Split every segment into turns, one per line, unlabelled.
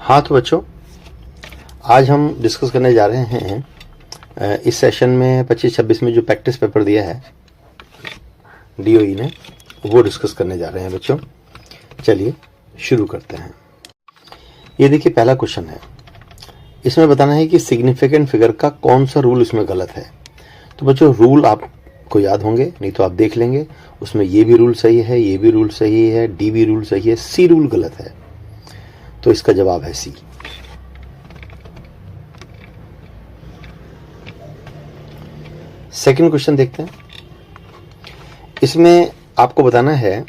हाँ तो बच्चों, आज हम डिस्कस करने जा रहे हैं इस सेशन में 25-26 में जो प्रैक्टिस पेपर दिया है डीओई ने, वो डिस्कस करने जा रहे हैं बच्चों। चलिए शुरू करते हैं। ये देखिए पहला क्वेश्चन है, इसमें बताना है कि सिग्निफिकेंट फिगर का कौन सा रूल इसमें गलत है। तो बच्चों रूल आपको याद होंगे, नहीं तो आप देख लेंगे। उसमें ये भी रूल सही है, ये भी रूल सही है, डी भी रूल सही है, सी रूल गलत है। तो इसका जवाब है सी। सेकंड क्वेश्चन देखते हैं। इसमें आपको बताना है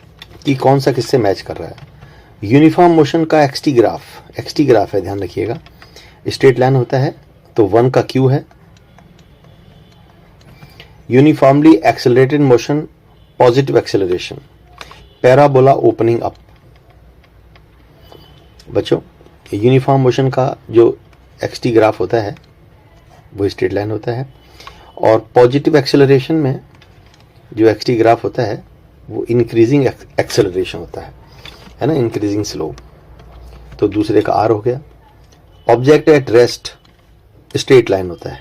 कि कौन सा किससे मैच कर रहा है। यूनिफॉर्म मोशन का एक्सटी ग्राफ है, ध्यान रखिएगा। स्ट्रेट लाइन होता है तो 1 का क्यू है। Uniformly accelerated motion, positive acceleration, parabola opening up. बच्चों यूनिफॉर्म मोशन का जो एक्सटी ग्राफ होता है वो स्ट्रेट लाइन होता है, और पॉजिटिव एक्सेलरेशन में जो एक्सटी ग्राफ होता है वो इंक्रीजिंग एक्सेलरेशन होता है ना, इंक्रीजिंग स्लोप। तो दूसरे का आर हो गया। Object at rest straight line होता है,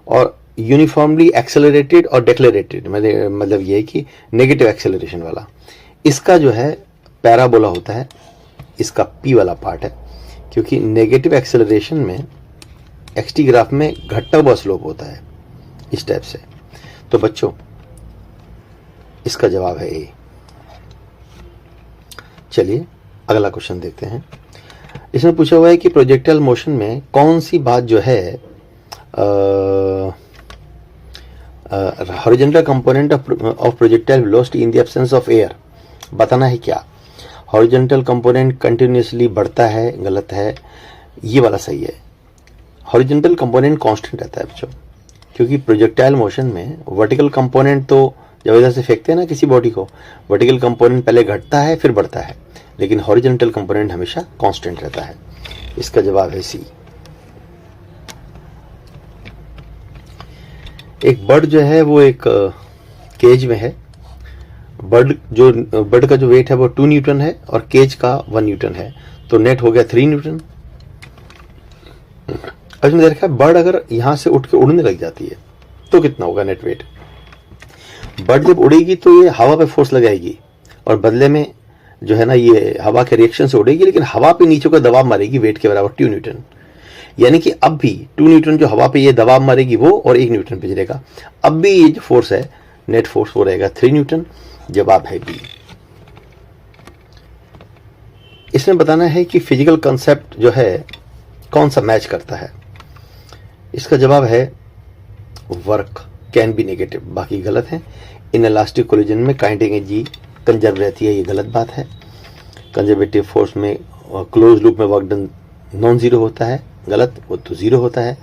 और यूनिफॉर्मली एक्सेलरेटेड और डेक्लेरेटेड मतलब ये है कि नेगेटिव एक्सेलरेशन वाला, इसका जो है पैराबोला होता है। इसका पी वाला पार्ट है, क्योंकि नेगेटिव एक्सेलरेशन में एक्सटी ग्राफ में घटता हुआ स्लोप होता है इस टाइप से। तो बच्चों इसका जवाब है ए। चलिए अगला क्वेश्चन देखते हैं। इसमें पूछा हुआ है कि प्रोजेक्टाइल मोशन में कौन सी बात जो है horizontal component of projectile velocity in the absence of air, बताना है क्या। हॉरिजॉन्टल कंपोनेंट कंटिन्यूसली बढ़ता है, गलत है। ये वाला सही है। हॉरिजॉन्टल कंपोनेंट कांस्टेंट रहता है बच्चों, क्योंकि प्रोजेक्टाइल मोशन में वर्टिकल कंपोनेंट तो जब इधर से फेंकते हैं ना किसी बॉडी को, वर्टिकल कंपोनेंट पहले घटता है फिर बढ़ता है, लेकिन हॉरिजॉन्टल कंपोनेंट हमेशा कांस्टेंट रहता है। इसका जवाब है सी। एक बर्ड जो है वो एक केज में है। बर्ड का जो वेट है वो 2 न्यूटन है और केज का 1 न्यूटन है, तो नेट हो गया 3 न्यूटन। अब इसमें देखा बर्ड अगर यहां से उठ के उड़ने लग जाती है तो कितना होगा नेट वेट। बर्ड जब उड़ेगी तो ये हवा पे फोर्स लगाएगी, और बदले में जो है ना ये हवा के रिएक्शन से उड़ेगी, लेकिन हवा पे नीचे का दबाव मारेगी वेट के बराबर 2 न्यूटन। यानी कि अब भी 2 न्यूटन जो हवा पे ये दबाव मारेगी वो, और 1 न्यूटन पे गिरेगा। अब भी ये जो फोर्स है नेट फोर्स वो रहेगा 3 न्यूटन। जवाब है बी। इसमें बताना है कि फिजिकल कंसेप्ट जो है कौन सा मैच करता है। इसका जवाब है वर्क कैन बी नेगेटिव, बाकी गलत है। इन इलास्टिक कोलिजन में काइनेटिक एनर्जी कंजर्व रहती है, ये गलत बात है। कंजर्वेटिव फोर्स में क्लोज लूप में वर्क डन नॉन जीरो होता है, गलत, वो तो जीरो होता है।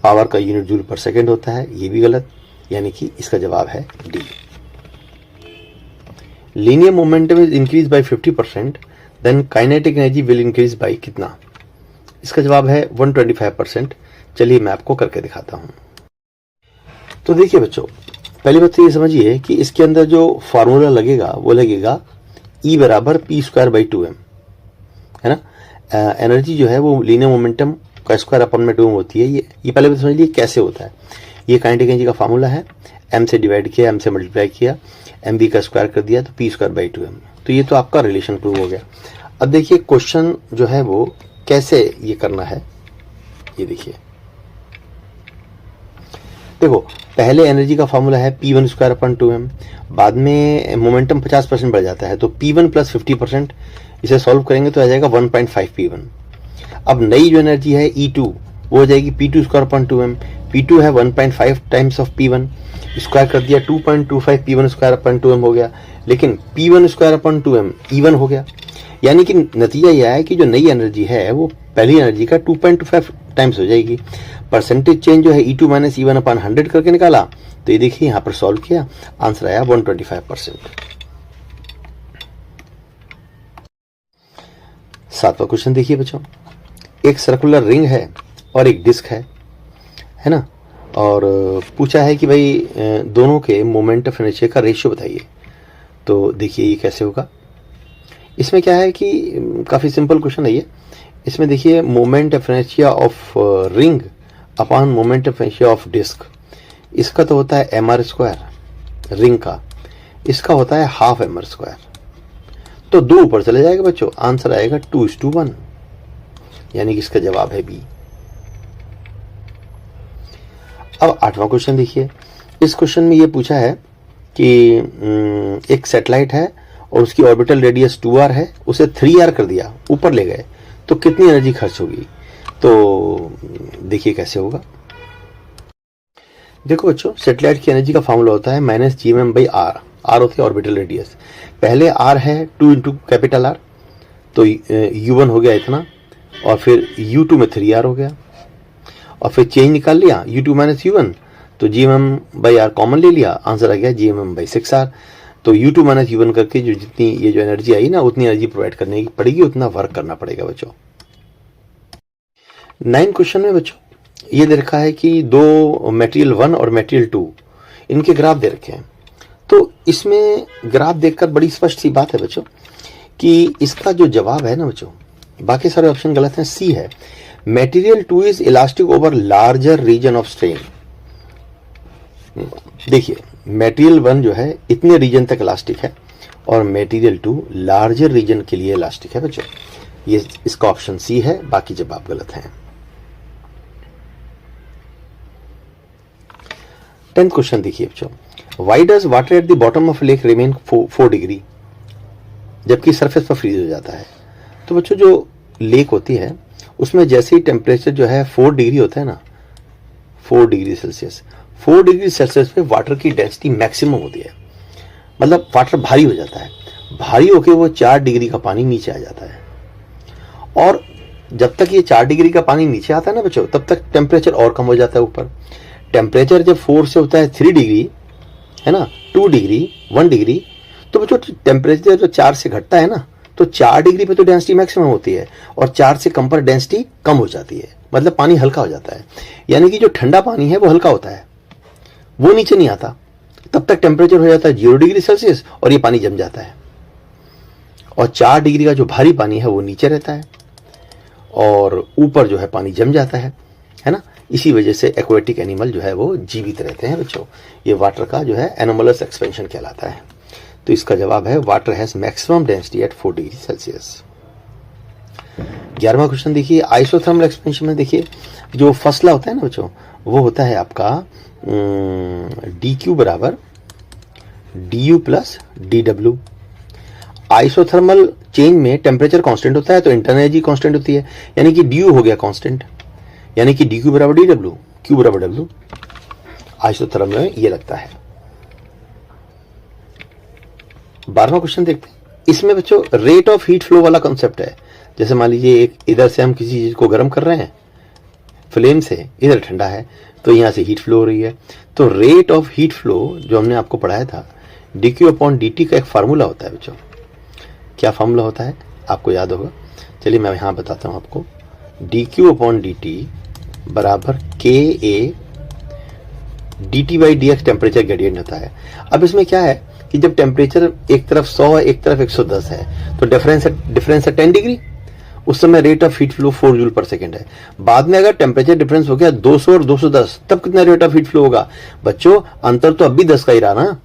पावर का यूनिट जूल पर सेकेंड होता है, ये भी गलत। यानी कि इसका जवाब है D. Linear momentum is increase by 50%, then kinetic energy will increase by कितना। इसका जवाब है 125%। चलिए मैं आपको करके दिखाता हूं। तो देखिए बच्चों, पहली बात तो ये समझिए कि इसके अंदर जो फॉर्मूला लगेगा वो लगेगा E बराबर पी स्क्वायर बाई 2m, है ना। एनर्जी जो है वो लीनियर मोमेंटम का स्क्वायर अपन में 2m होती है। ये पहले बात समझ लीजिए कैसे होता है। ये काइनेटिक एनर्जी का फॉर्मूला है, m से डिवाइड किया, m से मल्टीप्लाई किया, mv का स्क्वायर कर दिया, तो पी स्क्वायर बाई 2m। तो ये तो आपका रिलेशन प्रूव हो गया। अब देखिए क्वेश्चन जो है वो कैसे ये करना है, ये देखिए। देखो पहले एनर्जी का फॉर्मूला है P1 स्क्वायर अपन 2m, बाद में मोमेंटम 50% बढ़ जाता है, तो P1 प्लस 50%, इसे सॉल्व करेंगे तो आ जाएगा 1.5 P1। अब नई जो एनर्जी है E2 वो हो जाएगी P2 square upon 2m। P2 है 1.5 टाइम्स ऑफ P1, स्क्वायर कर दिया 2.25 P1 स्क्वायर अपन 2m हो गया, लेकिन P1 square upon 2m E1 हो गया। यानी कि नतीजा यह है कि जो नई एनर्जी है वो पहली एनर्जी का 2.25 टाइम्स हो जाएगी। परसेंटेज चेंज जो है E2 माइनस E1 अपन 100 करके निकाला, तो ये देखिए यहां पर सॉल्व किया, आंसर आया 125%। 7वां क्वेश्चन देखिए बच्चों। एक सर्कुलर रिंग है और एक डिस्क है ना, और पूछा है कि भाई दोनों के मोमेंट ऑफ इनर्शिया का रेशियो बताइए। तो देखिए ये कैसे होगा। इसमें क्या है कि काफ़ी सिंपल क्वेश्चन है ये। इसमें देखिए moment of inertia of ring upon moment of inertia of disc, इसका तो होता है mr स्क्वायर रिंग का, इसका होता है हाफ mr स्क्वायर, तो 2 ऊपर चले जाएगा बच्चों, आंसर आएगा 2:1, यानी कि इसका जवाब है बी। अब 8वां क्वेश्चन देखिए। इस क्वेश्चन में ये पूछा है कि एक सैटेलाइट है और उसकी ऑर्बिटल रेडियस 2r है, उसे 3r कर दिया, ऊपर ले गए, तो कितनी एनर्जी खर्च होगी? तो देखिए कैसे होगा। देखो बच्चों, सैटेलाइट की एनर्जी का फॉर्मूला होता है -gm/r, r होती है ऑर्बिटल रेडियस, पहले r है 2 × कैपिटल R, तो u1 हो गया इतना, और फिर u2 में 3r हो गया, और फिर चेंज निकाल लिया u2 - u1, तो gm/r कॉमन ले लिया, आंसर आ गया gmm/6r। तो u2 - u1 करके जो जितनी ये जो एनर्जी आई ना, उतनी एनर्जी प्रोवाइड करने की पड़ेगी, उतना वर्क करना पड़ेगा बच्चों। 9 क्वेश्चन में बच्चों ये दे रखा है कि 2 मटेरियल 1 और मटेरियल 2 इनके ग्राफ दे रखे हैं। तो इसमें ग्राफ देखकर बड़ी स्पष्ट सी बात है बच्चों कि इसका जो जवाब है ना बच्चों, बाकी सारे ऑप्शन गलत हैं, सी है। Material 2 is elastic over larger region of strain. देखिए मटेरियल 1 जो है इतने रीजन तक इलास्टिक है, और मटेरियल 2 लार्जर रीजन के लिए इलास्टिक है बच्चों। ये इसका ऑप्शन सी है, बाकी जवाब गलत हैं। 10th क्वेश्चन देखिए बच्चों। Why does water at the bottom of lake remain 4 degree, जबकि सरफेस पर फ्रीज हो जाता है? तो बच्चों जो लेक होती है उसमें जैसे ही टेम्परेचर जो है 4 डिग्री होता है ना, 4 डिग्री सेल्सियस, 4 डिग्री सेल्सियस पे वाटर की डेंसिटी मैक्सिमम होती है, मतलब वाटर भारी हो जाता है, भारी होके वो 4 डिग्री का पानी नीचे आ जाता है। और जब तक ये 4 डिग्री का पानी नीचे आता है ना बच्चों, तब तक टेम्परेचर और कम हो जाता है ऊपर। टेम्परेचर जब 4 से होता है 3 डिग्री, है ना, 2 डिग्री, 1 डिग्री, तो बच्चों टेम्परेचर जो 4 से घटता है ना, तो 4 डिग्री पे तो डेंसिटी मैक्सिमम होती है, और 4 से कम पर डेंसिटी कम हो जाती है, मतलब पानी हल्का हो जाता है। यानी कि जो ठंडा पानी है वो हल्का होता है, वो नीचे नहीं आता, तब तक टेम्परेचर हो जाता है 0 डिग्री सेल्सियस, और ये पानी जम जाता है। और 4 डिग्री का जो भारी पानी है वो नीचे रहता है, और ऊपर जो है पानी जम जाता है ना। इसी वजह से एक्वेटिक एनिमल जो है वो जीवित रहते हैं बच्चों। ये वाटर का जो है एनोमलस एक्सपेंशन कहलाता है। तो इसका जवाब है water has maximum density at 4 degree Celsius. 11वां क्वेश्चन देखिए। आइसोथर्मल एक्सपेंशन में देखिए जो फसला होता है ना बच्चों, वो होता है आपका dq बराबर du plus dw। Isothermal change में टेम्परेचर कांस्टेंट होता है, तो इंटरनल एनर्जी कांस्टेंट होती है, यानी कि du हो गया कांस्टेंट, यानी कि dq बराबर dw, q बराबर w। आइसोथर्मल में ये लगता है। 12वां क्वेश्चन देखते हैं। इसमें बच्चों रेट ऑफ हीट फ्लो वाला कॉन्सेप्ट है। जैसे मान लीजिए एक इधर से हम किसी चीज को गर्म कर रहे हैं फ्लेम से, इधर ठंडा है, तो यहां से हीट फ्लो हो रही है। तो रेट ऑफ हीट फ्लो जो हमने आपको पढ़ाया था, dq/dt का एक फार्मूला होता है बच्चों। क्या फार्मूला होता है आपको याद होगा? चलिए मैं यहां बताता हूं आपको। dq/dt बराबर KA dt/dx टेम्परेचर ग्रेडियंट होता है। अब इसमें क्या है कि जब टेम्परेचर एक तरफ 100 है, एक तरफ 110 है, तो डिफरेंस है 10 डिग्री। उस समय rate of heat flow 4 joule पर सेकेंड है। बाद में अगर टेम्परेचर डिफरेंस हो गया 200 और 210, तब कितना रेट ऑफ हीट फ्लो होगा? बच्चों अंतर तो अब भी 10 का ही रहा ना।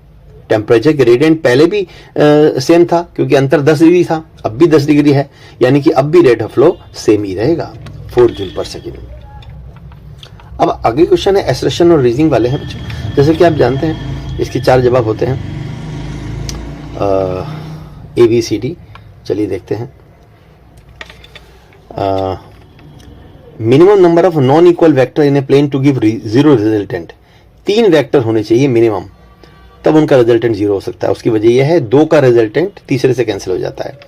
टेम्परेचर ग्रेडियंट पहले भी सेम था, क्योंकि अंतर 10 डिग्री था, अब भी 10 डिग्री है, यानी कि अब भी रेट ऑफ फ्लो सेम ही रहेगा, 4 जूल पर सेकेंड। अब आगे क्वेश्चन है एसरेशन और रीजिंग वाले हैं बच्चों। जैसे कि आप जानते हैं इसके 4 जवाब होते हैं, ABCD। चलिए देखते हैं। Minimum number of non equal vector in a plane to give 0 resultant. 3 vector होने चाहिए मिनिमम, तब उनका रिजल्टेंट 0 हो सकता है। उसकी वजह यह है 2 का रिजल्टेंट तीसरे से कैंसिल हो जाता है।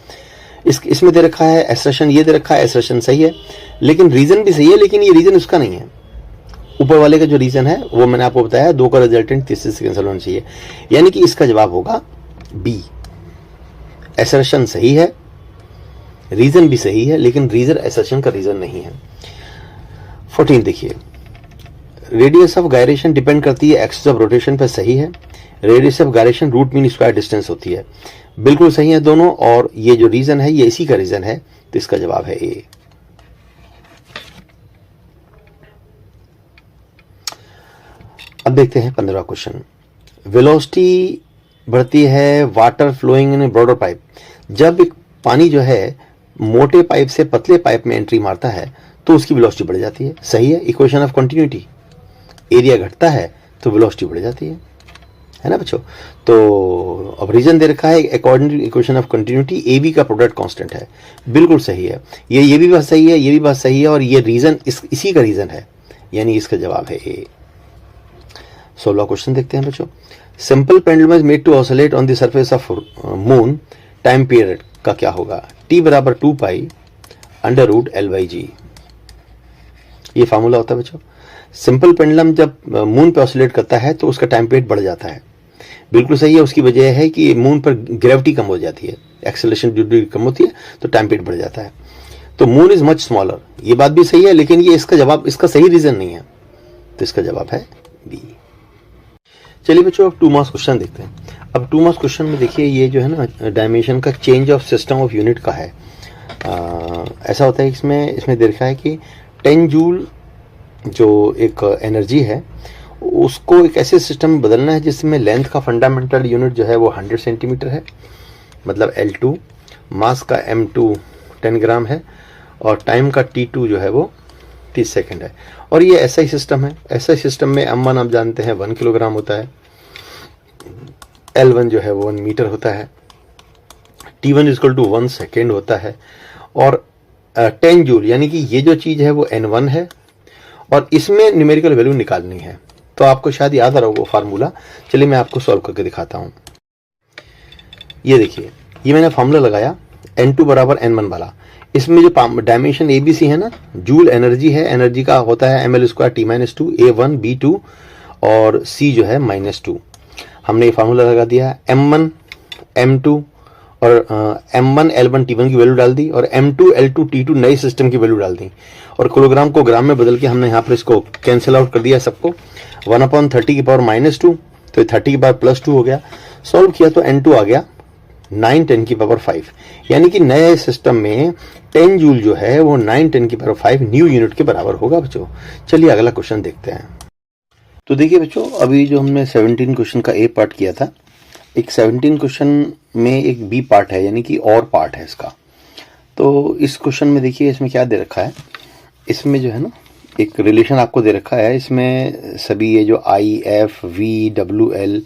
इसमें दे रखा है एसरेशन, ये दे रखा है एसरेशन सही है, लेकिन रीजन भी सही है, लेकिन ये रीजन उसका नहीं है। ऊपर वाले का जो रीजन है वो मैंने आपको बताया, 2 का रिजल्टेंट तीसरे से कैंसिल होना चाहिए, यानी कि इसका जवाब होगा बी। एसर्शन सही है, रीजन भी सही है, लेकिन रीजन एसर्शन का रीजन नहीं है। 14 देखिए। रेडियस ऑफ गायरेशन डिपेंड करती है एक्सिस ऑफ रोटेशन पर, सही है। Radius of gyration root mean square distance होती है, बिल्कुल सही है दोनों। और ये जो रीजन है ये इसी का रीजन है, तो इसका जवाब है ए। अब देखते हैं 15वां क्वेश्चन। वेलोसिटी बढ़ती है water flowing in broader pipe. जब एक पानी जो है मोटे पाइप से पतले पाइप में एंट्री मारता है तो उसकी वेलोसिटी बढ़ जाती है, सही है। इक्वेशन ऑफ कंटिन्यूटी, एरिया घटता है तो वेलोसिटी बढ़ जाती है ना बच्चों। तो अब रीजन दे रखा है according to equation of continuity A B का प्रोडक्ट कांस्टेंट है, बिल्कुल सही है। ये भी बात सही है, ये भी बात सही है, और ये रीजन इसी का रीजन है, यानी इसका जवाब है ए। 16वां क्वेश्चन देखते हैं बच्चों। Simple pendulum is made to oscillate on the surface of moon, time period का क्या होगा? टी बराबर 2 pi under root L by g, ये फार्मूला होता है बच्चों। सिंपल पेंडुलम जब मून पे ऑसिलेट करता है तो उसका टाइम पीरियड बढ़ जाता है, बिल्कुल सही है। उसकी वजह है कि मून पर ग्रेविटी कम हो जाती है, एक्सेलरेशन ड्यूटी कम होती है, तो टाइम पीरियड बढ़ जाता है। तो मून इज मच स्मॉलर, ये बात भी सही है, लेकिन ये इसका जवाब, इसका सही रीजन नहीं है, तो इसका जवाब है बी। चलिए बच्चों अब 2 मार्क्स क्वेश्चन देखते हैं। अब 2 मार्क्स क्वेश्चन में देखिए ये जो है ना डायमेंशन का change of system of unit का है। ऐसा होता है इसमें देखा है कि 10 जूल जो एक एनर्जी है उसको एक ऐसे सिस्टम में बदलना है जिसमें लेंथ का फंडामेंटल यूनिट जो है वो 100 सेंटीमीटर है, मतलब L2, मास का M2 10 ग्राम है, और टाइम का T2 जो है वो 30 सेकंड है। और ये ऐसा ही सिस्टम है। ऐसा ही सिस्टम में M1 आप जानते हैं 1 किलोग्राम होता है, L1 जो है वो 1 मीटर होता है, T1 इक्वल टू 1 सेकेंड होता है, और 10 जूल यानी कि ये जो चीज़ है वो N1 है, और इसमें न्यूमेरिकल वैल्यू निकालनी है। तो आपको शायद याद आ रहा होगा फार्मूला, चलिए मैं आपको सॉल्व करके दिखाता हूँ। ये देखिए, ये मैंने फार्मूला लगाया N2 बराबर N1 वाला। इसमें जो डायमेंशन ABC है ना, जूल एनर्जी है, एनर्जी का होता है ml square T-2, A1 B2 और C जो है -2। हमने ये फार्मूला लगा दिया, M1 M2 और M1 L1 T1 की वैल्यू डाल दी, और M2 L2 T2 नई सिस्टम की वैल्यू डाल दी, और किलोग्राम को ग्राम में बदल के हमने यहाँ पर इसको कैंसिल आउट कर दिया सबको। 1/30 की पावर -2, तो 30 की पावर +2 हो गया। सॉल्व किया तो N2 आ गया 9 10 की पावर 5, यानी कि नए सिस्टम में 10 जूल जो है वो 9 10 की पावर 5 न्यू यूनिट के बराबर होगा बच्चों। चलिए अगला क्वेश्चन देखते हैं। तो देखिए बच्चों, अभी जो हमने 17 क्वेश्चन का ए पार्ट किया था, एक 17 क्वेश्चन में एक बी पार्ट है, यानी कि और पार्ट है इसका। तो इस क्वेश्चन में देखिए इसमें क्या दे रखा है, इसमें जो है ना एक रिलेशन आपको दे रखा है। इसमें सभी ये जो I F V W L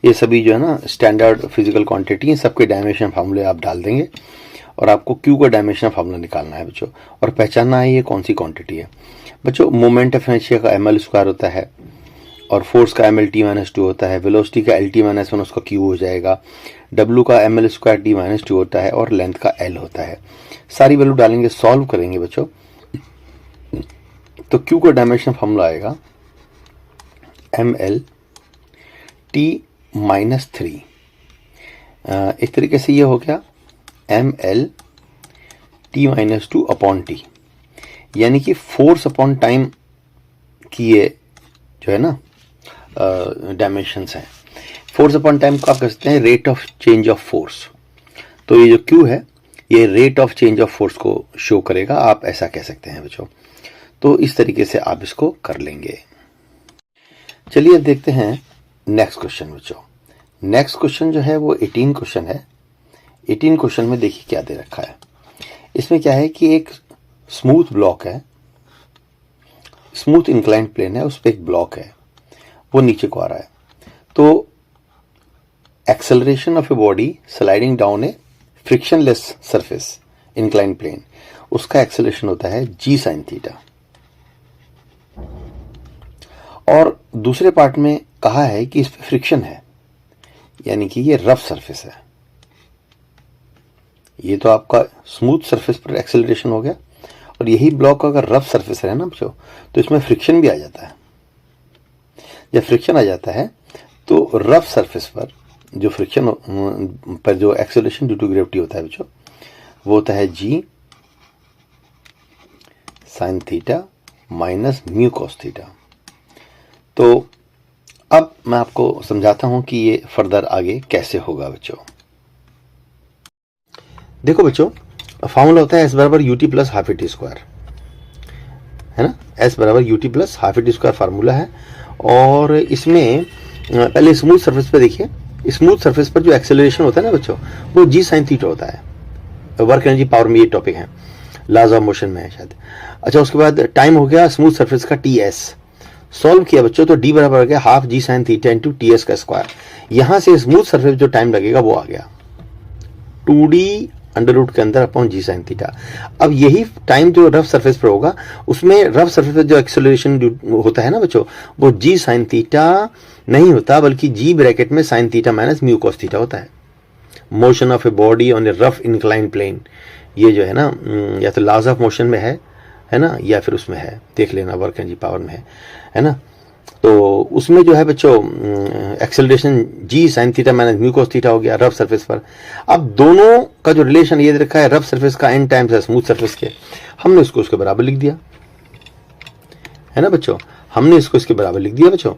ये सभी जो है ना स्टैंडर्ड फिजिकल क्वांटिटी है, सबके डायमेंशन फार्मूले आप डाल देंगे, और आपको क्यू का डायमेंशन फार्मूला निकालना है बच्चों, और पहचानना है ये कौन सी क्वांटिटी है। बच्चों मोमेंट ऑफ इनर्शिया का ml स्क्वायर होता है, और फोर्स का ml-T-2 होता है, वेलोसिटी का L-T-1 उसका Q हो जाएगा, W का ml स्क्वायर T-2 होता है, और लेंथ का L होता है। सारी वैल्यू डालेंगे, सॉल्व करेंगे बच्चों, तो Q का डायमेंशन फार्मूला आएगा ml-T-3। इस तरीके से ये हो गया ml-T-2 अपॉन T, यानी कि फोर्स अपॉन टाइम की ये जो है ना डायमेंशंस हैं। फोर्स अपॉन टाइम को आप कह सकते हैं rate of change of force. तो ये जो Q है ये rate of change of force को शो करेगा, आप ऐसा कह सकते हैं बच्चों। तो इस तरीके से आप इसको कर लेंगे। चलिए अब देखते हैं नेक्स्ट क्वेश्चन बच्चों। नेक्स्ट क्वेश्चन जो है वो 18 क्वेश्चन है। 18 क्वेश्चन में देखिए क्या दे रखा है। इसमें क्या है कि एक स्मूथ ब्लॉक है, स्मूथ इंक्लाइंड प्लेन है, उस पर एक ब्लॉक है, वो नीचे को आ रहा है। तो acceleration of a body sliding down a frictionless surface inclined plane, उसका एक्सेलरेशन होता है g sin थीटा। और दूसरे पार्ट में कहा है कि इस पे फ्रिक्शन है, यानी कि ये रफ सरफेस है। ये तो आपका स्मूथ सरफेस पर एक्सेलरेशन हो गया, और यही ब्लॉक अगर रफ सरफेस है ना बच्चों, तो इसमें फ्रिक्शन भी आ जाता है। जब फ्रिक्शन आ जाता है तो रफ सरफेस पर जो फ्रिक्शन पर जो एक्सेलरेशन ड्यू टू ग्रेविटी होता है बच्चों, वो होता है g sin theta minus mu cos theta. तो अब मैं आपको समझाता हूं कि ये फर्दर आगे कैसे होगा बच्चों। देखो बच्चों, फॉर्मूला होता है एस बराबर यूटी प्लस हाफ ए टी स्क्वायर, है ना। एस बराबर यूटी प्लस हाफ ए टी स्क्वायर फार्मूला है। और इसमें पहले स्मूथ सरफेस पे देखिए, स्मूथ सरफेस पर जो एक्सेलरेशन होता है ना बच्चों, वो जी साइन थीटा होता है। वर्क एनर्जी पावर में ये टॉपिक है, लॉज ऑफ मोशन में है शायद। अच्छा, उसके बाद टाइम हो गया स्मूथ सरफेस का टी एस, सॉल्व किया बच्चों तो डी बराबर हो गया half g sine theta into T S का स्क्वायर। यहां से स्मूथ सरफेस जो टाइम लगेगा वो आ गया 2d अंडर रूट के अंदर अपॉन जी साइन थीटा। अब यही टाइम जो रफ सरफेस पर होगा, उसमें रफ सरफेस पर जो एक्सेलरेशन होता है ना बच्चों, वो जी साइन थीटा नहीं होता, बल्कि जी ब्रैकेट में sine theta minus mu cos theta होता है। Motion of a body on a rough incline plane, ये जो है ना, या तो लॉज ऑफ मोशन में है ना, या फिर उसमें है, देख लेना वर्क एनर्जी पावर में है ना। तो उसमें जो है बच्चों acceleration g sine theta minus mu cos theta हो गया रफ सरफेस पर। अब दोनों का जो रिलेशन ये रखा है रफ सरफेस का एन टाइम्स है स्मूथ सरफेस के, हमने इसको उसके बराबर लिख दिया, है ना बच्चों। हमने इसको इसके बराबर लिख दिया बच्चों,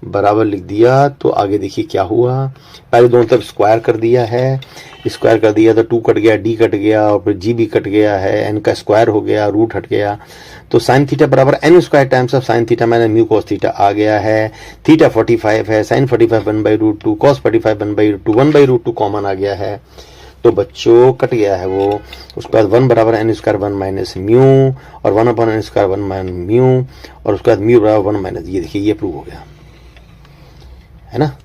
बराबर लिख दिया। तो आगे देखिए क्या हुआ, पहले दोनों तरफ स्क्वायर कर दिया है, स्क्वायर कर दिया तो 2 कट गया, डी कट गया, और फिर जी भी कट गया है, एन का स्क्वायर हो गया, रूट हट गया। तो साइन थीटा बराबर N square times of sine theta minus mu cos theta आ गया है। थीटा 45 है, साइन 45 1/√2, कॉस 45 1/2, 1/√2 कॉमन आ गया है। तो बच्चों कट गया है वो। उसके बाद 1 बराबर एन स्क्वायर 1 माइनस म्यू, और 1 upon n square 1 minus mu, और उसके बाद म्यू बराबर 1 माइनस, ये देखिए ये प्रूव हो गया, है ना।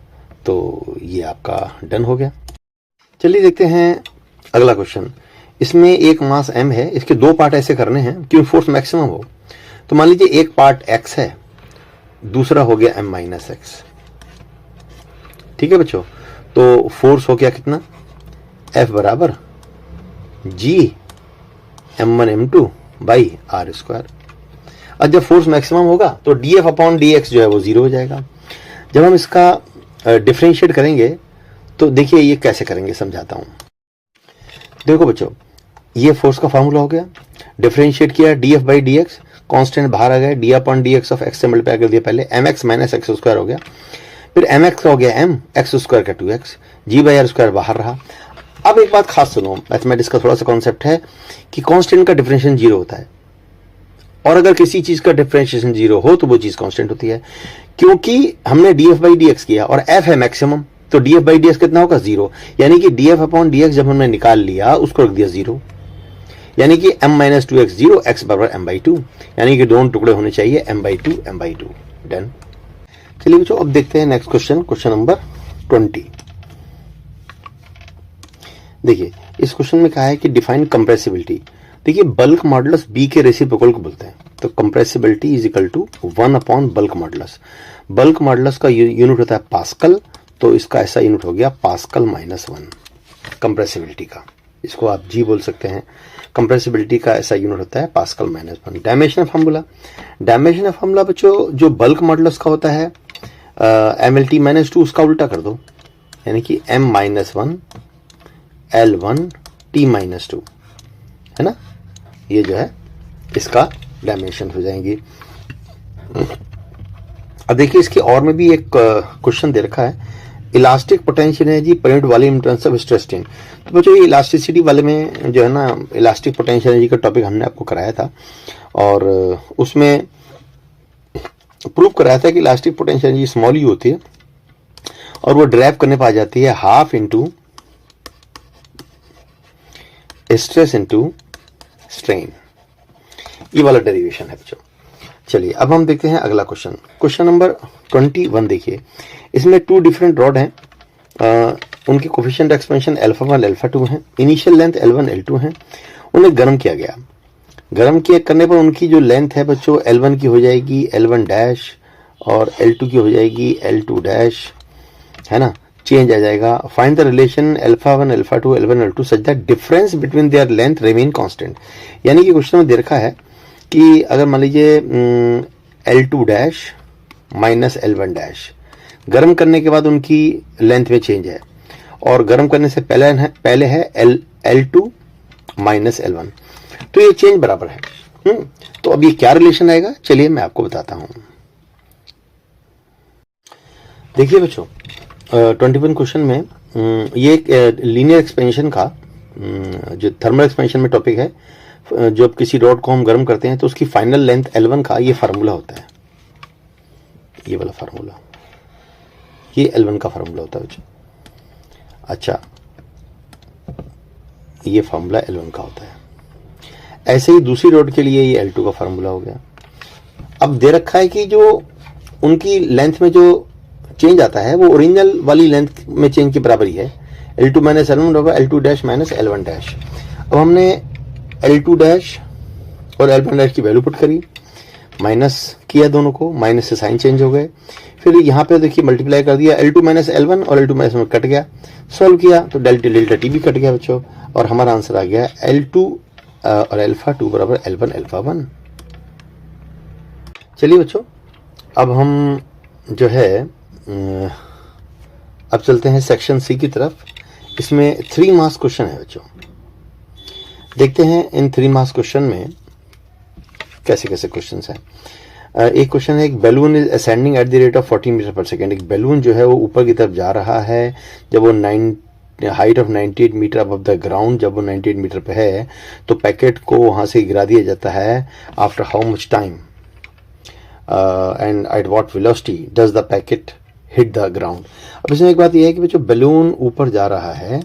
तो ये आपका डन हो गया। चलिए देखते हैं अगला क्वेश्चन। इसमें एक मास m है, इसके 2 पार्ट ऐसे करने हैं क्योंकि फोर्स मैक्सिमम हो। तो मान लीजिए एक पार्ट x है, दूसरा हो गया m माइनस एक्स, ठीक है बच्चों। तो फोर्स हो गया कितना, F बराबर G m1 m2 by are square. अब जब फोर्स मैक्सिमम होगा तो dF अपॉन dx जो है वो 0 हो जाएगा। जब हम इसका डिफरेंशिएट करेंगे तो देखिए ये कैसे करेंगे, समझाता हूं। देखो बच्चों, ये फोर्स का फार्मूला हो गया, डिफरेंशिएट किया dF बाई dx, कांस्टेंट बाहर आ गया, D upon dx of x से मल्टीप्लाई कर दिया पहले, mx माइनस एक्स स्क्वायर हो गया, फिर mx हो गया m, एक्स स्क्वायर का 2x, g by are square बाहर रहा। अब एक बात खास सुनो, मैथमेटिक्स का थोड़ा सा कॉन्सेप्ट है कि कांस्टेंट का डिफरेंशिएशन 0 होता है, और अगर किसी चीज का डिफरेंशिएशन 0 हो तो वो चीज कांस्टेंट होती है। क्योंकि हमने dF बाई dx किया और f है मैक्सिमम, तो dF बाई dx कितना होगा 0, यानी कि dF अपॉन dx जब हमने निकाल लिया उसको रख दिया 0, यानी कि m माइनस 2x 0, x बराबर m/2, यानी कि दोनों टुकड़े होने चाहिए m/2 m/2। डन। चलिए बच्चों अब देखते हैं नेक्स्ट क्वेश्चन, क्वेश्चन नंबर 20। देखिए इस क्वेश्चन में कहा है कि डिफाइन कंप्रेसिबिलिटी। देखिए बल्क मॉडुलस बी के रेसिप्रोकल को बोलते हैं, तो compressibility is equal to 1 upon bulk modulus. Bulk modulus का यूनिट होता है पास्कल, तो इसका ऐसा यूनिट हो गया पास्कल माइनस 1 कंप्रेसिबिलिटी का, इसको आप जी बोल सकते हैं। कंप्रेसिबिलिटी का ऐसा यूनिट होता है pascal minus 1। Dimension formula, dimension formula बच्चों जो बल्क मॉडुलस का होता है MLT माइनस 2, उसका उल्टा कर दो, यानी कि m minus 1 L1 T minus 2, है ना। ये जो है इसका डायमेंशन हो जाएंगी। अब देखिए इसके और में भी एक क्वेश्चन दे रखा है, elastic potential energy per unit volume in terms of stress strain. तो बच्चों ये इलास्टिसिटी वाले में जो है ना, इलास्टिक पोटेंशियल एनर्जी का टॉपिक हमने आपको कराया था, और उसमें प्रूव कराया था कि elastic potential energy small you होती है और वो ड्राइव करने पर आ जाती है half into stress into strain. ये वाला डेरिवेशन है बच्चों। चलिए अब हम देखते हैं अगला क्वेश्चन, क्वेश्चन नंबर 21। देखिए इसमें 2 डिफरेंट रॉड हैं, उनके कोफिशिएंट एक्सपेंशन α1 α2 हैं, इनिशियल लेंथ L1 L2 हैं, उन्हें गर्म किया गया। गर्म किया करने पर उनकी जो लेंथ है बच्चों L1 की हो जाएगी L1 डैश, और L2 की हो जाएगी L2 डैश, है ना, चेंज आ जाएगा। Find the relation α1 α2 L1 L2 such that difference between their length remain constant. यानी कि क्वेश्चन में दे रखा है कि अगर मान लीजिए L2 dash minus L1 dash, गर्म करने के बाद उनकी लेंथ में चेंज है, और गर्म करने से पहले है L2 माइनस L1, तो ये चेंज बराबर है। तो अब ये क्या रिलेशन आएगा, चलिए मैं आपको बताता हूं। देखिए बच्चों 21 क्वेश्चन में ये एक लीनियर एक्सपेंशन का जो थर्मल एक्सपेंशन में टॉपिक है, जब किसी रॉड को हम गर्म करते हैं तो उसकी फाइनल लेंथ L1 का ये फार्मूला होता है, ये वाला फार्मूला, ये L1 का फार्मूला होता है बच्चों। अच्छा, ये फार्मूला L1 का होता है। ऐसे ही दूसरी रॉड के लिए ये L2 का फार्मूला हो गया। अब दे रखा है कि जो उनकी लेंथ में जो चेंज आता है वो ओरिजिनल वाली लेंथ में चेंज के बराबर ही है, L2 माइनस L1 होगा L2 dash minus L1 dash. अब हमने L2 डैश और L1 डैश की वैल्यू पुट करी, माइनस किया दोनों को, माइनस से साइन चेंज हो गए, फिर यहाँ पे देखिए मल्टीप्लाई कर दिया, L2 माइनस L1 और L2 माइनस कट गया, सॉल्व किया तो डेल्टा टी भी कट गया बच्चों, और हमारा आंसर आ गया L2 और अल्फा 2 बराबर L1 अल्फा 1। चलिए बच्चों, अब हम जो है अब चलते हैं सेक्शन सी की तरफ। इसमें 3 मार्क्स क्वेश्चन है बच्चों। देखते हैं इन 3 मार्क्स क्वेश्चन में कैसे कैसे क्वेश्चंस हैं। एक क्वेश्चन है, एक balloon is ascending at the rate of 14 metre per second. एक बैलून जो है वो ऊपर की तरफ जा रहा है जब वो height of 98 metre above the ground, जब वो 98 मीटर पे है तो पैकेट को वहां से गिरा दिया जाता है। After how much time and at what velocity does the packet hit the ground. अब इसमें एक बात यह है कि बच्चों बैलून ऊपर जा रहा है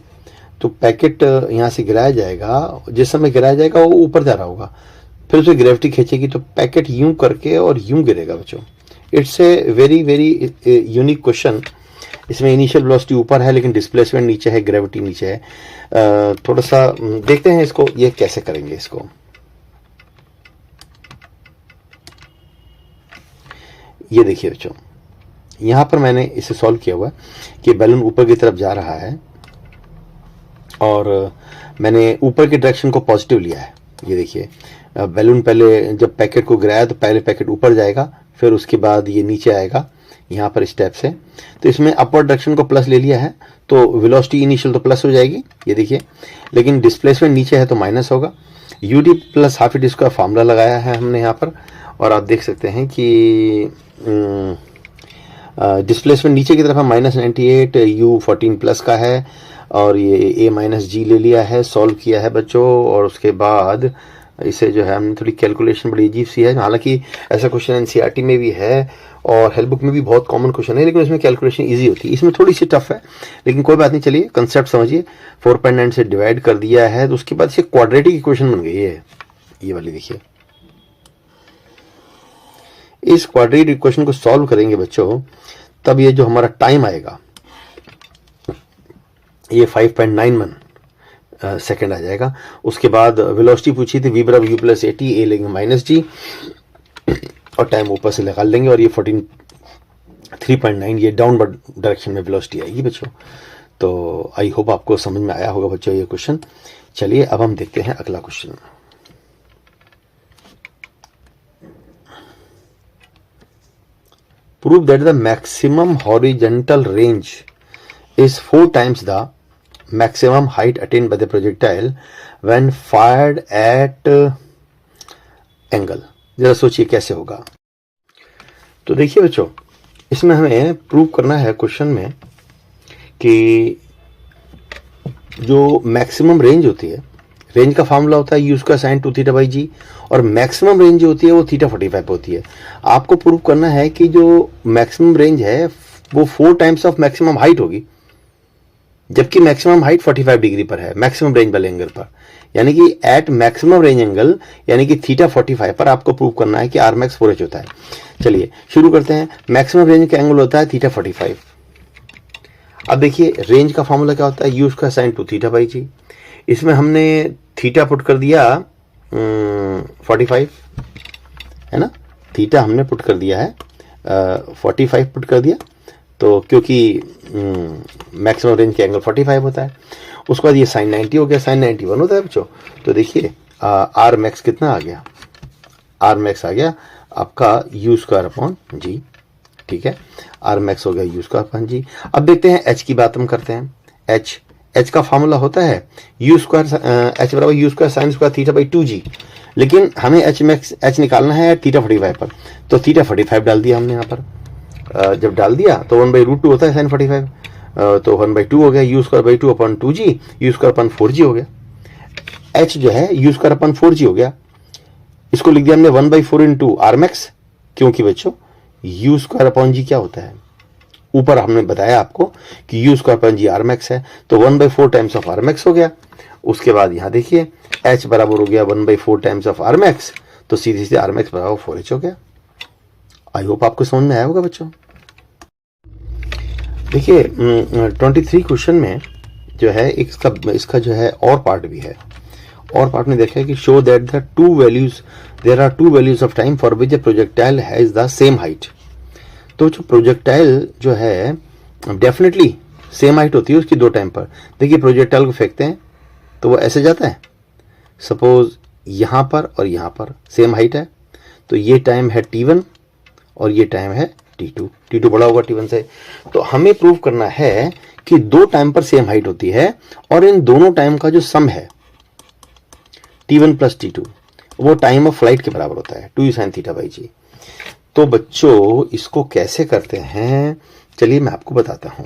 तो पैकेट यहाँ से गिराया जाएगा, जिस समय गिराया जाएगा वो ऊपर जा रहा होगा, फिर उसे ग्रेविटी खींचेगी तो पैकेट यूं करके और यूं गिरेगा बच्चों। It's a very very unique question. इसमें इनिशियल वेलोसिटी ऊपर है लेकिन डिस्प्लेसमेंट नीचे है, ग्रेविटी नीचे है। थोड़ा सा देखते हैं इसको, ये कैसे करेंगे इसको। ये देखिए बच्चों, यहां पर मैंने इसे सॉल्व किया हुआ है कि बैलून ऊपर की तरफ जा रहा है और मैंने ऊपर के डायरेक्शन को पॉजिटिव लिया है। ये देखिए, बैलून पहले जब पैकेट को गिराया तो पहले पैकेट ऊपर जाएगा, फिर उसके बाद ये नीचे आएगा यहाँ पर स्टेप से। तो इसमें अपवर्ड डायरेक्शन को प्लस ले लिया है तो वेलोसिटी इनिशियल तो प्लस हो जाएगी, ये देखिए, लेकिन डिस्प्लेसमेंट नीचे है तो माइनस होगा। यूडी प्लस हाफ इट का फार्मूला लगाया है हमने यहाँ पर, और आप देख सकते हैं कि डिस्प्लेसमेंट नीचे की तरफ है -98, U 14 प्लस का है, और ये A माइनस जी ले लिया है, सॉल्व किया है बच्चों। और उसके बाद इसे जो है हमने थोड़ी कैलकुलेशन बड़ी अजीब सी है, हालांकि ऐसा क्वेश्चन एनसीईआरटी में भी है और हेल्प बुक में भी बहुत कॉमन क्वेश्चन है, लेकिन इसमें कैलकुलेशन इजी होती है। इसमें थोड़ी सी टफ है लेकिन कोई बात नहीं। चलिए कंसेप्ट समझिए, 4.9 से डिवाइड कर दिया है तो उसके बाद से क्वाड्रेटिक इक्वेशन बन गई है, ये वाली देखिए। इस क्वाड्रेटिक इक्वेशन को सॉल्व करेंगे बच्चों तब ये जो हमारा टाइम आएगा ये 5.91 सेकेंड आ जाएगा। उसके बाद वेलोसिटी पूछी थी v बराबर u प्लस ए टी, ए लेंगे माइनस जी और टाइम ऊपर से निकाल लेंगे, और ये 3.9 ये डाउनवर्ड डायरेक्शन में वेलोसिटी आएगी बच्चों। तो आई होप आपको समझ में आया होगा बच्चों ये क्वेश्चन। चलिए अब हम देखते हैं अगला question. Prove that the maximum horizontal range is 4 times the maximum height attained by the projectile when fired at angle। जरा सोचिए कैसे होगा। तो देखिए बच्चों, इसमें हमें प्रूव करना है क्वेश्चन में कि जो मैक्सिमम रेंज होती है, रेंज का फार्मूला होता है U का sin 2 थीटा बाई जी, और मैक्सिमम रेंज जो होती है वो थीटा 45 होती है। आपको प्रूव करना है कि जो मैक्सिमम रेंज है वो 4 टाइम्स ऑफ मैक्सिमम हाइट होगी, जबकि मैक्सिमम हाइट 45 डिग्री पर है मैक्सिमम रेंज वाले एंगल पर, यानी कि एट मैक्सिमम रेंज एंगल यानी कि थीटा 45 पर आपको प्रूव करना है कि आर मैक्स 4h होता है। चलिए शुरू करते हैं। मैक्सिमम रेंज का एंगल होता है थीटा 45। अब देखिए रेंज का फॉर्मूला क्या होता है, U का sin 2 थीटा बाई जी। इसमें हमने थीटा पुट कर दिया 45 है ना, थीटा हमने पुट कर दिया है 45 पुट कर दिया, तो क्योंकि मैक्सिमम रेंज के एंगल 45 होता है। उसके बाद ये sin 90 हो गया, sin 91 होता है बच्चों। तो देखिए आर मैक्स कितना आ गया, आर मैक्स आ गया आपका U स्क्वायर अपॉन जी, ठीक है, आर मैक्स हो गया U स्क्वायर अपॉन जी। अब देखते हैं H की बात हम करते हैं। H का फार्मूला होता है U स्क्वायर H बराबर U square sine square theta by 2g, लेकिन हमें H मैक्स H निकालना है थीटा 45 पर, तो थीटा 45 डाल दिया हमने यहाँ पर। जब डाल दिया तो 1/√2 होता है sin 45, तो 1/2 हो गया, u square by 2 upon 2g, u square upon 4g हो गया। h जो है u स्क्वायर अपॉन 4g हो गया। इसको लिख दिया हमने 1/4 इंटू आरमैक्स, क्योंकि बच्चों u स्क्वायर अपॉन g क्या होता है, ऊपर हमने बताया आपको कि u square upon g Armax है, तो 1/4 टाइम्स ऑफ आरमैक्स हो गया। उसके बाद यहां देखिए h बराबर हो गया 1/4 टाइम्स ऑफ आरमैक्स, तो सीधे सीधे आरमैक्स बराबर 4h हो गया। आई होप आपको समझ में आया होगा बच्चों। देखिए 23 क्वेश्चन में जो है इसका जो है और पार्ट भी है। और पार्ट में देखा है कि show that there are two values of time for which a projectile has the same height. तो जो प्रोजेक्टाइल जो है डेफिनेटली सेम हाइट होती है उसकी दो टाइम पर। देखिए प्रोजेक्टाइल को फेंकते हैं तो वो ऐसे जाता है, सपोज यहां पर और यहां पर सेम हाइट है, तो ये टाइम है t1 और ये टाइम है t2। t2 बड़ा होगा t1 से। तो हमें प्रूव करना है कि दो टाइम पर सेम हाइट होती है और इन दोनों टाइम का जो सम है t1 प्लस t2 वो टाइम ऑफ फ्लाइट के बराबर होता है 2u sin थीटा बाई जी। तो बच्चों इसको कैसे करते हैं, चलिए मैं आपको बताता हूं।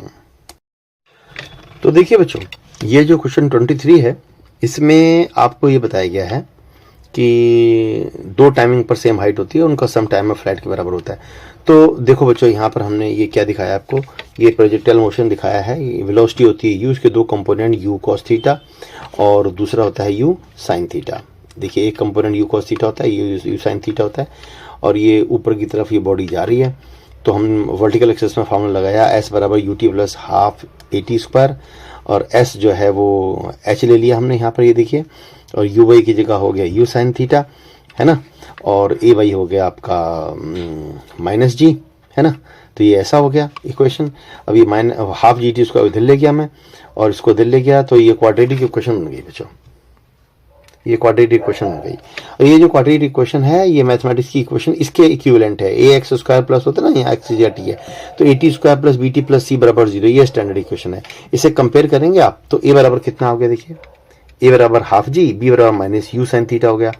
तो देखिए बच्चों, ये जो क्वेश्चन 23 है इसमें आपको ये बताया गया है कि दो टाइमिंग पर सेम हाइट होती है, उनका सम टाइम ऑफ फ्लाइट के बराबर होता है। तो देखो बच्चों यहाँ पर हमने ये क्या दिखाया आपको, ये प्रोजेक्टाइल मोशन दिखाया है। ये वेलोसिटी होती है यू, उसके दो कंपोनेंट यू कॉस थीटा और दूसरा होता है यू साइन थीटा। देखिए एक कंपोनेंट यू कॉस थीटा होता है, यू साइन थीटा होता है, और ये ऊपर की तरफ ये बॉडी जा रही है। तो हम वर्टिकल एक्सिस में फार्मूला लगाया एस बराबर यू टी प्लस हाफ ए टी स्क्वायर, और एस जो है वो एच ले लिया हमने यहाँ पर, ये देखिए, और यू वाई की जगह हो गया यू साइन थीटा, है ना, और ए वाई हो गया आपका माइनस जी, है ना। तो ये ऐसा हो गया इक्वेशन। अब ये हाफ जी टी इसको इधर ले गया मैं और इसको इधर ले गया, तो ये क्वाड्रेटिक इक्वेशन बन गई बच्चों, ये क्वाड्रेटिक इक्वेशन हो गई। और ये जो क्वाड्रेटिक इक्वेशन है ये मैथमेटिक्स की इक्वेशन इसके इक्विवेलेंट है। ए एक्स स्क्वायर प्लस होता है ना, यहाँ एक्स या टी है, तो A T square plus B T plus C बराबर 0, ये स्टैंडर्ड इक्वेशन है। इसे कंपेयर करेंगे आप तो ए बराबर कितना हो गया, देखिए ए बराबर हाफ जी, बी बराबर माइनस यू साइन थीटा हो गया।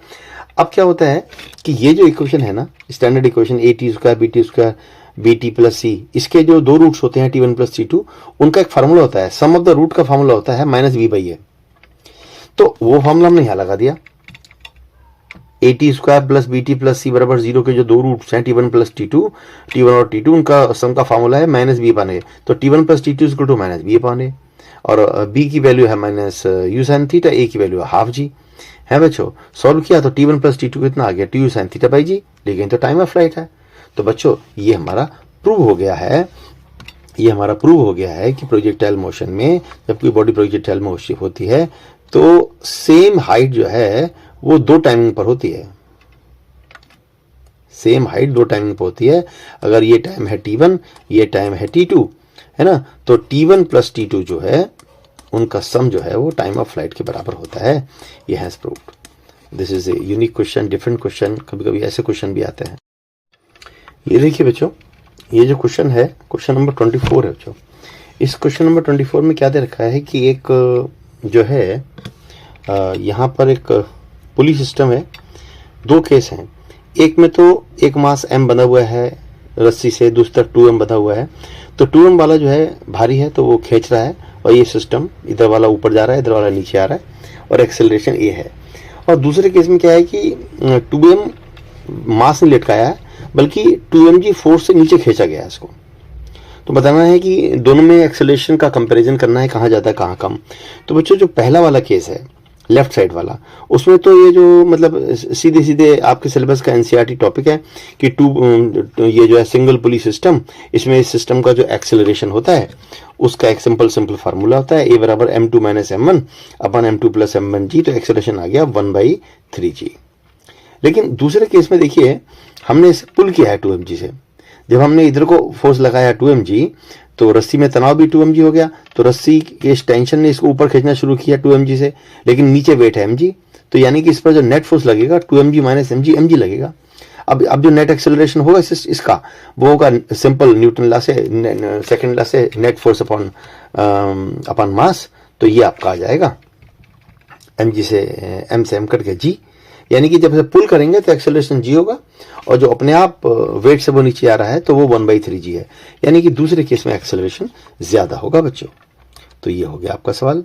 अब क्या होता है कि ये जो इक्वेशन है ना, standard equation A T square B T plus C, इसके जो दो रूट्स होते हैं t1 प्लस t2, उनका एक फार्मूला होता है, सम ऑफ द रूट का फार्मूला होता है माइनस बी बाई ए। तो वो फार्मूला हमने यहां लगा दिया, A T square plus B T plus C बराबर 0 के जो दो रूट्स हैं t1 प्लस t1 और t2, उनका सम का फार्मूला है माइनस बी अपान ए। तो t1 plus t2 equal to minus B upon A, और b की वैल्यू है minus u sine theta, a की वैल्यू है हाफ जी, है बच्चों। सॉल्व किया तो t1 प्लस t2 कितना आ गया, 2u साइन थीटा बाई जी, लेकिन तो टाइम ऑफ फ्लाइट है। तो बच्चों ये हमारा प्रूव हो गया है, ये हमारा प्रूव हो गया है कि प्रोजेक्टाइल मोशन में जब कोई बॉडी प्रोजेक्टाइल में होती है तो सेम हाइट जो है वो दो टाइमिंग पर होती है, सेम हाइट दो टाइमिंग पर होती है। अगर ये टाइम है t1, ये टाइम है t2, है ना, तो t1 प्लस t2 जो है उनका सम जो है वो टाइम ऑफ फ्लाइट के बराबर होता है। ये has proved. This is a unique question, different question, कभी कभी ऐसे क्वेश्चन भी आते हैं। ये देखिए बच्चों, ये जो क्वेश्चन है क्वेश्चन नंबर 24 है बच्चों। इस क्वेश्चन नंबर 24 में क्या दे रखा है कि एक जो है यहाँ पर एक पुली सिस्टम है, दो केस हैं। एक में तो एक मास m बंधा हुआ है रस्सी से, दूसरी तरफ 2m बंधा हुआ है। तो 2m वाला जो है भारी है तो वो खींच रहा है, और ये सिस्टम इधर वाला ऊपर जा रहा है, इधर वाला नीचे आ रहा है, और एक्सेलरेशन a है। और दूसरे केस में क्या है कि 2m मास नहीं लटकाया है, बल्कि 2mg फोर्स से नीचे खींचा गया है इसको। तो बताना है कि दोनों में एक्सेलरेशन का कंपैरिजन करना है, कहाँ ज़्यादा कहाँ कम। तो बच्चों जो पहला वाला केस है लेफ्ट साइड वाला, उसमें तो ये जो मतलब सीधे सीधे आपके सिलेबस का एनसीईआरटी टॉपिक है कि ये जो है सिंगल पुली सिस्टम, इसमें इस सिस्टम का जो एक्सेलरेशन होता है उसका एक सिंपल फार्मूला होता है, ए बराबर m2 माइनस m1 अपन m2 प्लस m1g। तो एक्सेलरेशन आ गया 1/3g। लेकिन दूसरे केस में देखिए हमने इसे पुल किया है 2mg से। जब हमने इधर को फोर्स लगाया 2mg तो रस्सी में तनाव भी 2mg हो गया, तो रस्सी के इस टेंशन ने इसको ऊपर खींचना शुरू किया 2mg से, लेकिन नीचे वेट है mg। तो यानी कि इस पर जो नेट फोर्स लगेगा 2mg माइनस mg लगेगा। अब जो नेट एक्सेलरेशन होगा इसका वो होगा सिंपल न्यूटन लॉ से, सेकंड लॉ से, नेट फोर्स अपॉन मास। तो ये आपका आ जाएगा mg से m कट के g, यानी कि जब से पुल करेंगे तो एक्सेलरेशन जी होगा, और जो अपने आप वेट से वो नीचे आ रहा है तो वो 1/3 जी है, यानी कि दूसरे केस में एक्सेलरेशन ज्यादा होगा बच्चों। तो ये हो गया आपका सवाल।